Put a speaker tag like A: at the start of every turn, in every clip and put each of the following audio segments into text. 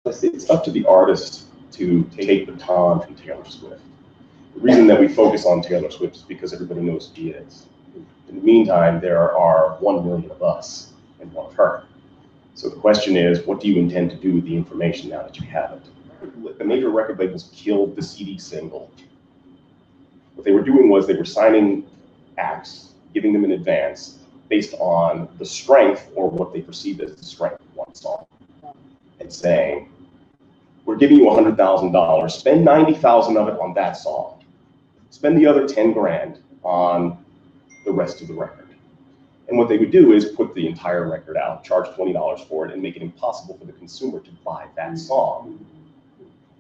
A: It's up to the artist to take the baton from Taylor Swift. The reason that we focus on Taylor Swift is because everybody knows who she is. In the meantime, there are 1 million of us and one of her. So the question is, what do you intend to do with the information now that you have it? The major record labels killed the CD single. What they were doing was they were signing acts, giving them in advance based on the strength or what they perceived as the strength of one song, and saying, we're giving you $100,000, spend 90,000 of it on that song. Spend the other 10 grand on the rest of the record. And what they would do is put the entire record out, charge $20 for it, and make it impossible for the consumer to buy that song,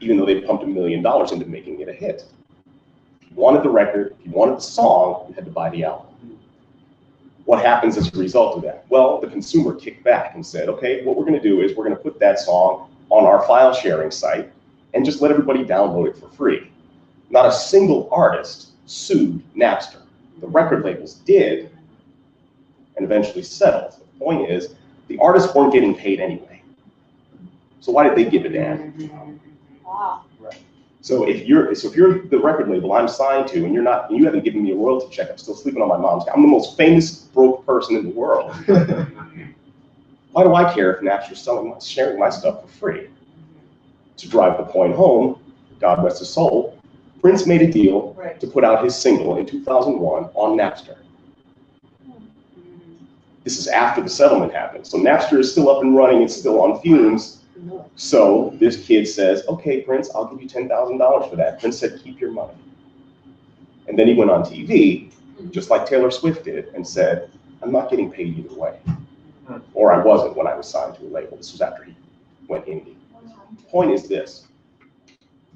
A: even though they pumped $1 million into making it a hit. If you wanted the record, if you wanted the song, you had to buy the album. What happens as a result of that? Well, the consumer kicked back and said, okay, what we're going to do is we're going to put that song on our file sharing site and just let everybody download it for free. Not a single artist sued Napster. The record labels did and eventually settled. The point is, the artists weren't getting paid anyway. So why did they give a damn?
B: Wow.
A: Right. So if you're the record label I'm signed to and you haven't given me a royalty check, I'm still sleeping on my mom's couch. I'm the most famous broke person in the world. Why do I care if Napster's sharing my stuff for free? To drive the point home, God rest his soul, Prince made a deal to put out his single in 2001 on Napster. This is after the settlement happened. So Napster is still up and running, it's still on fumes. So this kid says, okay, Prince, I'll give you $10,000 for that. Prince said, keep your money. And then he went on TV, just like Taylor Swift did, and said, I'm not getting paid either way. Or I wasn't when I was signed to a label. This was after he went indie. The point is this.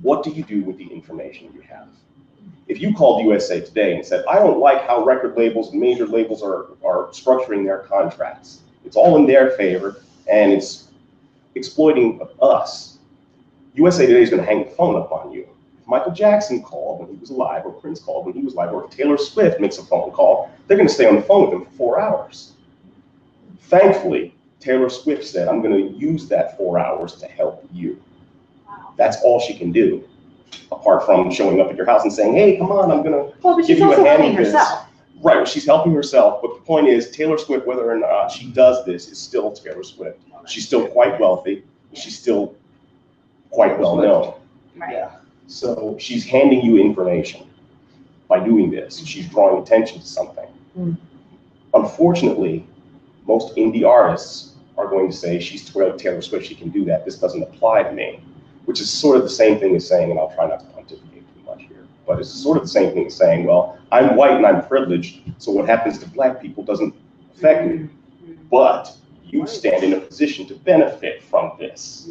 A: What do you do with the information you have? If you called USA Today and said, I don't like how record labels and major labels are structuring their contracts. It's all in their favor, and it's exploiting us. USA Today is going to hang the phone up on you. If Michael Jackson called when he was alive, or Prince called when he was alive, or if Taylor Swift makes a phone call, they're going to stay on the phone with him for 4 hours. Thankfully, Taylor Swift said, I'm going to use that 4 hours to help you. Wow. That's all she can do, apart from showing up at your house and saying, hey, come on, I'm going to give you a hand with this. Right, well, she's helping herself, but the point is, Taylor Swift, whether or not she does this, is still Taylor Swift. She's still quite wealthy. She's still quite well known.
B: Right.
A: Yeah. So she's handing you information by doing this. She's drawing attention to something. Unfortunately, most indie artists are going to say, she's Taylor Swift, she can do that. This doesn't apply to me, which is sort of the same thing as saying, and I'll try not to pontificate too much here, but it's sort of the same thing as saying, well, I'm white and I'm privileged, so what happens to black people doesn't affect me. But you stand in a position to benefit from this.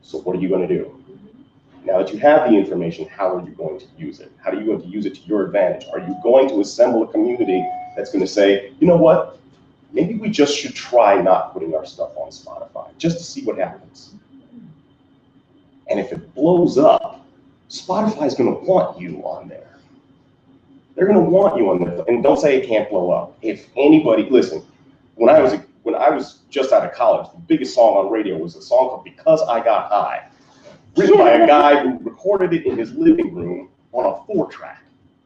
A: So what are you going to do? Now that you have the information, how are you going to use it? How are you going to use it to your advantage? Are you going to assemble a community that's going to say, you know what? Maybe we just should try not putting our stuff on Spotify, just to see what happens. And if it blows up, Spotify is going to want you on there. They're going to want you on there. And don't say it can't blow up. If anybody, listen, when I was just out of college, the biggest song on radio was a song called Because I Got High, written by a guy who recorded it in his living room on a 4-track.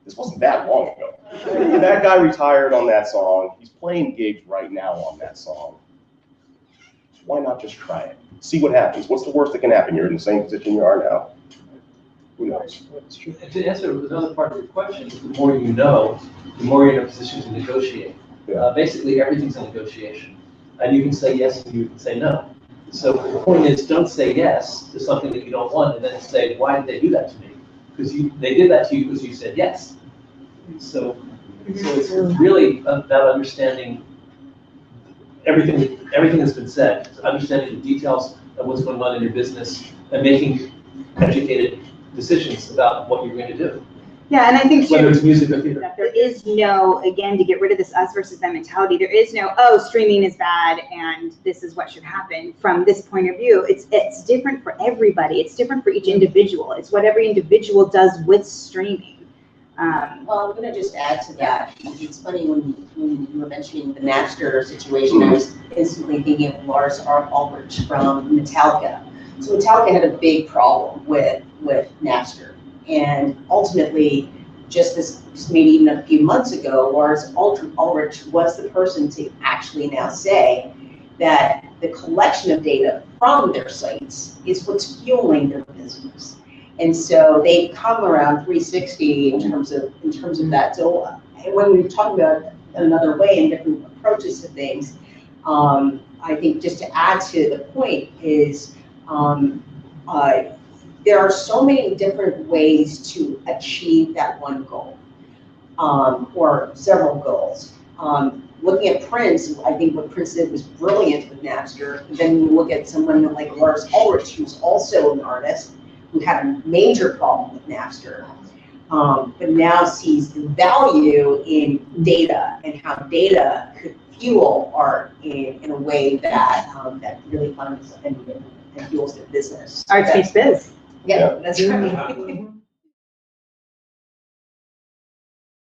A: This wasn't that long ago. And that guy retired on that song. He's playing gigs right now on that song. Why not just try it? See what happens. What's the worst that can happen? You're in the same position you are now. Who knows?
C: And to answer another part of your question, the more you know, the more you're in a position to negotiate.
A: Yeah.
C: Basically, everything's a negotiation. And you can say yes and you can say no. So the point is, don't say yes to something that you don't want and then say, why did they do that to me? Because they did that to you because you said yes. So it's really about understanding everything that's been said, understanding the details of what's going on in your business and making educated decisions about what you're going to do.
B: Yeah, and I think
C: whether it's music or theater.
B: That there is no, again, to get rid of this us versus them mentality, there is no, oh, streaming is bad and this is what should happen from this point of view. It's different for everybody. It's different for each individual. It's what every individual does with streaming.
D: Well, I'm going to just add to that. It's funny when you were mentioning the Napster situation, I was instantly thinking of Lars Ulrich from Metallica. So Metallica had a big problem with Napster. And ultimately, just maybe even a few months ago, Lars Ulrich was the person to actually now say that the collection of data from their sites is what's fueling their business. And so they've come around 360 in terms of that. So when we talk about another way and different approaches to things, I think just to add to the point is there are so many different ways to achieve that one goal, or several goals. Looking at Prince, I think what Prince did was brilliant with Napster. Then you look at someone like Lars Ulrich, who's also an artist, who had a major problem with Napster, but now sees the value in data and how data could fuel art in a way that that really funds and fuels their business.
B: Art makes biz.
D: Yeah, that's right.